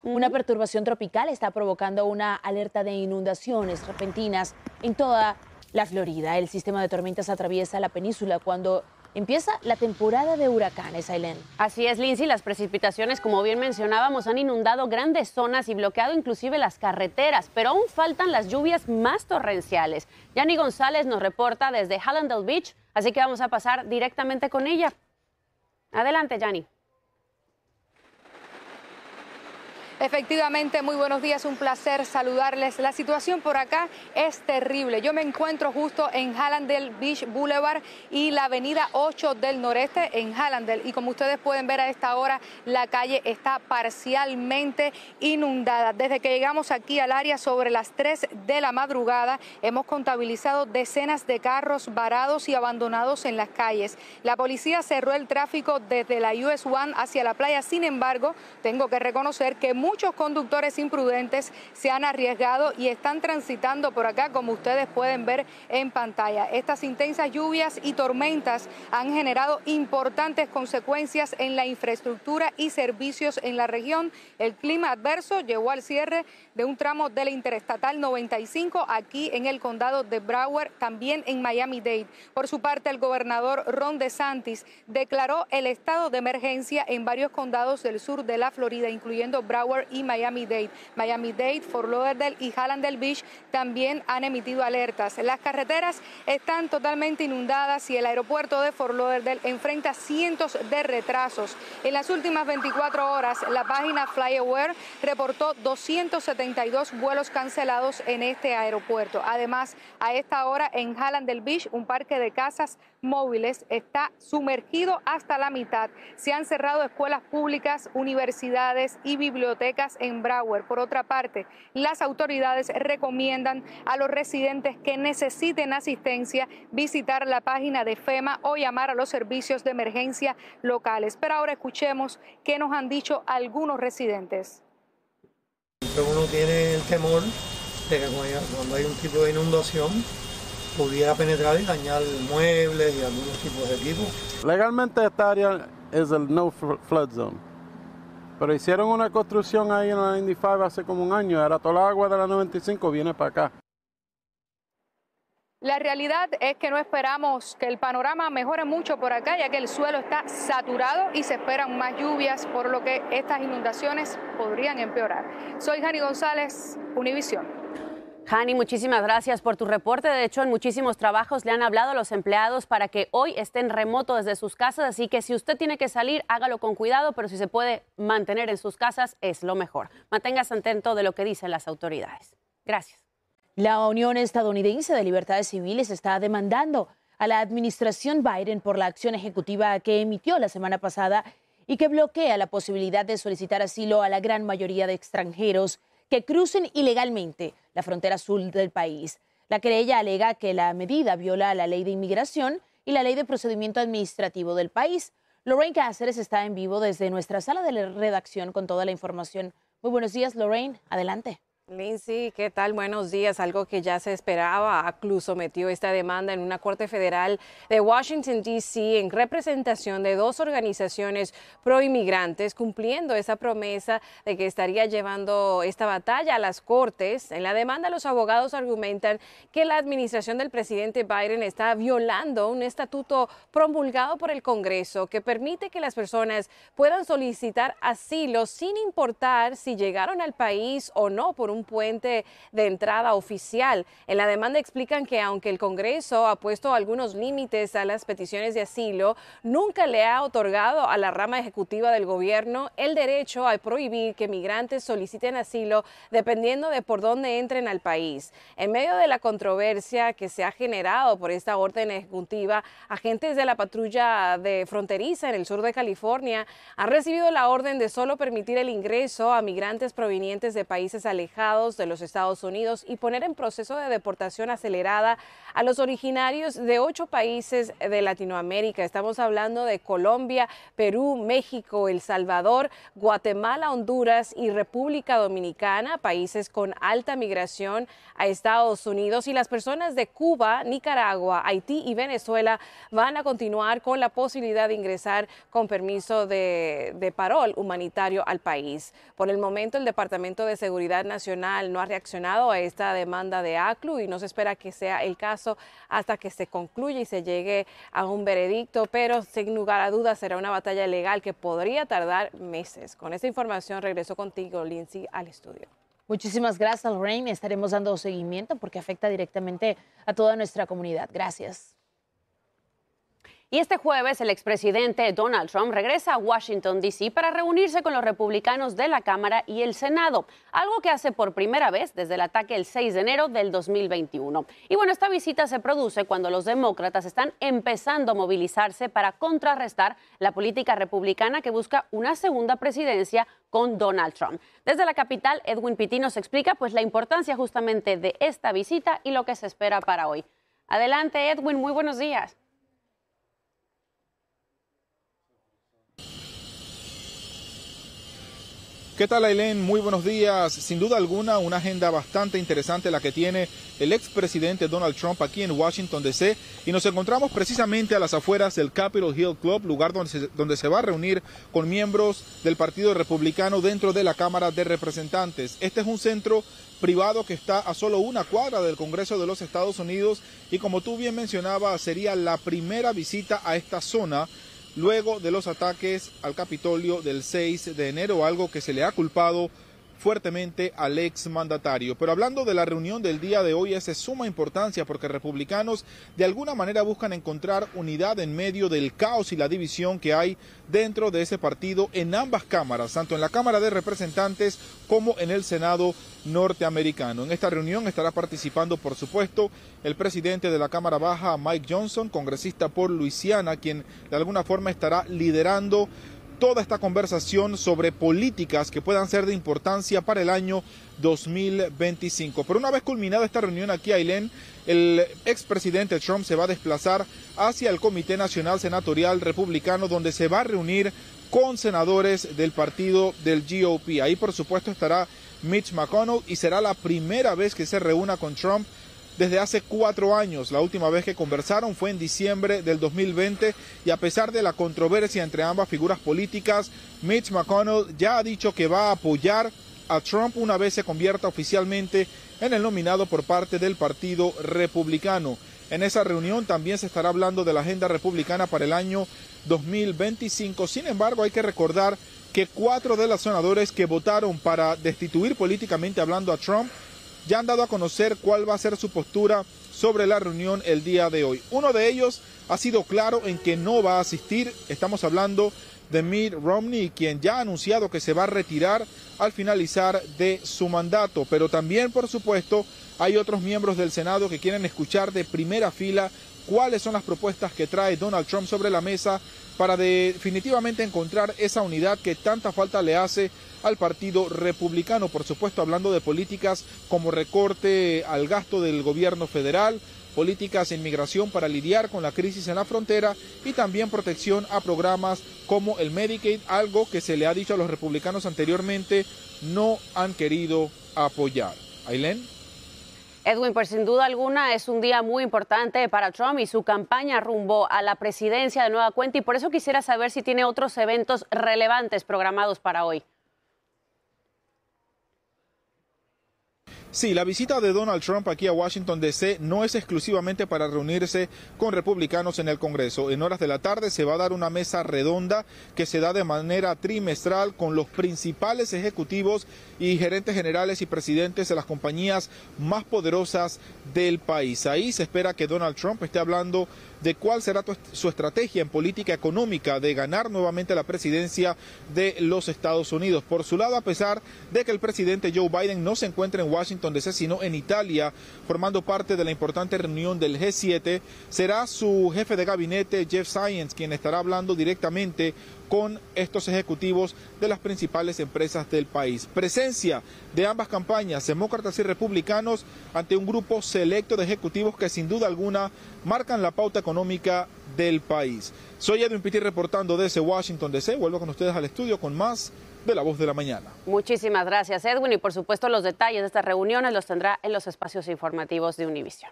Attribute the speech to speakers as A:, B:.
A: Una perturbación tropical está provocando una alerta de inundaciones repentinas en toda la Florida. El sistema de tormentas atraviesa la península cuando empieza la temporada de huracanes, Ailén.
B: Así es, Lindsay, las precipitaciones, como bien mencionábamos, han inundado grandes zonas y bloqueado inclusive las carreteras, pero aún faltan las lluvias más torrenciales. Yani González nos reporta desde Hallandale Beach, así que vamos a pasar directamente con ella. Adelante, Yani.
C: Efectivamente, muy buenos días, un placer saludarles. La situación por acá es terrible. Yo me encuentro justo en Hallandale Beach Boulevard y la avenida 8 del noreste en Hallandale. Y como ustedes pueden ver a esta hora, la calle está parcialmente inundada. Desde que llegamos aquí al área sobre las 3 de la madrugada, hemos contabilizado decenas de carros varados y abandonados en las calles. La policía cerró el tráfico desde la US 1 hacia la playa. Sin embargo, tengo que reconocer que muchos conductores imprudentes se han arriesgado y están transitando por acá, como ustedes pueden ver en pantalla. Estas intensas lluvias y tormentas han generado importantes consecuencias en la infraestructura y servicios en la región. El clima adverso llevó al cierre de un tramo de la Interestatal 95 aquí en el condado de Broward, también en Miami-Dade. Por su parte, el gobernador Ron DeSantis declaró el estado de emergencia en varios condados del sur de la Florida, incluyendo Broward y Miami-Dade. Miami-Dade, Fort Lauderdale y Hallandale Beach también han emitido alertas. Las carreteras están totalmente inundadas y el aeropuerto de Fort Lauderdale enfrenta cientos de retrasos. En las últimas 24 horas, la página FlyAware reportó 272 vuelos cancelados en este aeropuerto. Además, a esta hora en Hallandale Beach, un parque de casas móviles está sumergido hasta la mitad. Se han cerrado escuelas públicas, universidades y bibliotecas en Broward. Por otra parte, las autoridades recomiendan a los residentes que necesiten asistencia visitar la página de FEMA o llamar a los servicios de emergencia locales. Pero ahora escuchemos qué nos han dicho algunos residentes.
D: Uno tiene el temor de que cuando hay un tipo de inundación pudiera penetrar y dañar muebles y algunos tipos de equipos.
E: Legalmente esta área es el no flood zone, pero hicieron una construcción ahí en la 95 hace como un año, ahora toda el agua de la 95 viene para acá.
C: La realidad es que no esperamos que el panorama mejore mucho por acá, ya que el suelo está saturado y se esperan más lluvias, por lo que estas inundaciones podrían empeorar. Soy Yani González, Univisión.
B: Yani, muchísimas gracias por tu reporte. De hecho, en muchísimos trabajos le han hablado a los empleados para que hoy estén remoto desde sus casas, así que si usted tiene que salir, hágalo con cuidado, pero si se puede mantener en sus casas, es lo mejor. Manténgase atento de lo que dicen las autoridades. Gracias.
A: La Unión Estadounidense de Libertades Civiles está demandando a la administración Biden por la acción ejecutiva que emitió la semana pasada y que bloquea la posibilidad de solicitar asilo a la gran mayoría de extranjeros que crucen ilegalmente la frontera sur del país. La querella alega que la medida viola la ley de inmigración y la ley de procedimiento administrativo del país. Lorraine Cáceres está en vivo desde nuestra sala de redacción con toda la información. Muy buenos días, Lorraine. Adelante.
F: Lindsay, ¿qué tal? Buenos días. Algo que ya se esperaba. ACLU sometió esta demanda en una corte federal de Washington, D.C. en representación de dos organizaciones proinmigrantes, cumpliendo esa promesa de que estaría llevando esta batalla a las cortes. En la demanda, los abogados argumentan que la administración del presidente Biden está violando un estatuto promulgado por el Congreso que permite que las personas puedan solicitar asilo sin importar si llegaron al país o no por un puente de entrada oficial. En la demanda explican que aunque el Congreso ha puesto algunos límites a las peticiones de asilo, nunca le ha otorgado a la rama ejecutiva del gobierno el derecho a prohibir que migrantes soliciten asilo dependiendo de por dónde entren al país. En medio de la controversia que se ha generado por esta orden ejecutiva, agentes de la patrulla de fronteriza en el sur de California han recibido la orden de solo permitir el ingreso a migrantes provenientes de países alejados estados de los Estados Unidos y poner en proceso de deportación acelerada a los originarios de 8 países de Latinoamérica. Estamos hablando de Colombia, Perú, México, El Salvador, Guatemala, Honduras y República Dominicana, países con alta migración a Estados Unidos. Y las personas de Cuba, Nicaragua, Haití y Venezuela van a continuar con la posibilidad de ingresar con permiso de parol humanitario al país. Por el momento, el Departamento de Seguridad Nacional no ha reaccionado a esta demanda de ACLU y no se espera que sea el caso hasta que se concluya y se llegue a un veredicto, pero sin lugar a dudas será una batalla legal que podría tardar meses. Con esta información regreso contigo, Lindsay, al estudio.
A: Muchísimas gracias, Lorraine. Estaremos dando seguimiento porque afecta directamente a toda nuestra comunidad. Gracias.
B: Y este jueves el expresidente Donald Trump regresa a Washington, D.C. para reunirse con los republicanos de la Cámara y el Senado, algo que hace por primera vez desde el ataque el 6 de enero del 2021. Y bueno, esta visita se produce cuando los demócratas están empezando a movilizarse para contrarrestar la política republicana que busca una segunda presidencia con Donald Trump. Desde la capital, Edwin Pitti nos explica pues la importancia justamente de esta visita y lo que se espera para hoy. Adelante, Edwin, muy buenos días.
G: ¿Qué tal, Ailén? Muy buenos días. Sin duda alguna, una agenda bastante interesante la que tiene el expresidente Donald Trump aquí en Washington, D.C. Y nos encontramos precisamente a las afueras del Capitol Hill Club, lugar donde se va a reunir con miembros del Partido Republicano dentro de la Cámara de Representantes. Este es un centro privado que está a solo una cuadra del Congreso de los Estados Unidos y, como tú bien mencionabas, sería la primera visita a esta zona luego de los ataques al Capitolio del 6 de enero, algo que se le ha culpado fuertemente al exmandatario. Pero hablando de la reunión del día de hoy, es de suma importancia porque republicanos de alguna manera buscan encontrar unidad en medio del caos y la división que hay dentro de ese partido en ambas cámaras, tanto en la Cámara de Representantes como en el Senado norteamericano. En esta reunión estará participando, por supuesto, el presidente de la Cámara Baja, Mike Johnson, congresista por Luisiana, quien de alguna forma estará liderando toda esta conversación sobre políticas que puedan ser de importancia para el año 2025. Pero una vez culminada esta reunión aquí, Ailén, el expresidente Trump se va a desplazar hacia el Comité Nacional Senatorial Republicano, donde se va a reunir con senadores del partido del GOP. Ahí, por supuesto, estará Mitch McConnell y será la primera vez que se reúna con Trump desde hace 4 años. La última vez que conversaron fue en diciembre del 2020 y a pesar de la controversia entre ambas figuras políticas, Mitch McConnell ya ha dicho que va a apoyar a Trump una vez se convierta oficialmente en el nominado por parte del Partido Republicano. En esa reunión también se estará hablando de la agenda republicana para el año 2025. Sin embargo, hay que recordar que 4 de los senadores que votaron para destituir políticamente hablando a Trump ya han dado a conocer cuál va a ser su postura sobre la reunión el día de hoy. Uno de ellos ha sido claro en que no va a asistir. Estamos hablando de Mitt Romney, quien ya ha anunciado que se va a retirar al finalizar de su mandato. Pero también, por supuesto, hay otros miembros del Senado que quieren escuchar de primera fila cuáles son las propuestas que trae Donald Trump sobre la mesa para definitivamente encontrar esa unidad que tanta falta le hace al Partido Republicano. Por supuesto, hablando de políticas como recorte al gasto del gobierno federal, políticas de inmigración para lidiar con la crisis en la frontera y también protección a programas como el Medicaid, algo que se le ha dicho a los republicanos anteriormente no han querido apoyar. Ailén.
B: Edwin, pues sin duda alguna es un día muy importante para Trump y su campaña rumbo a la presidencia de nueva cuenta, y por eso quisiera saber si tiene otros eventos relevantes programados para hoy.
G: Sí, la visita de Donald Trump aquí a Washington, D.C. no es exclusivamente para reunirse con republicanos en el Congreso. En horas de la tarde se va a dar una mesa redonda que se da de manera trimestral con los principales ejecutivos y gerentes generales y presidentes de las compañías más poderosas del país. Ahí se espera que Donald Trump esté hablando de cuál será su estrategia en política económica de ganar nuevamente la presidencia de los Estados Unidos. Por su lado, a pesar de que el presidente Joe Biden no se encuentra en Washington Washington DC, sino en Italia, formando parte de la importante reunión del G7. Será su jefe de gabinete, Jeff Zients, quien estará hablando directamente con estos ejecutivos de las principales empresas del país. Presencia de ambas campañas, demócratas y republicanos, ante un grupo selecto de ejecutivos que sin duda alguna marcan la pauta económica del país. Soy Edwin Pitti reportando desde Washington DC. Vuelvo con ustedes al estudio con más de La Voz de la Mañana.
B: Muchísimas gracias, Edwin, y por supuesto los detalles de estas reuniones los tendrá en los espacios informativos de Univision.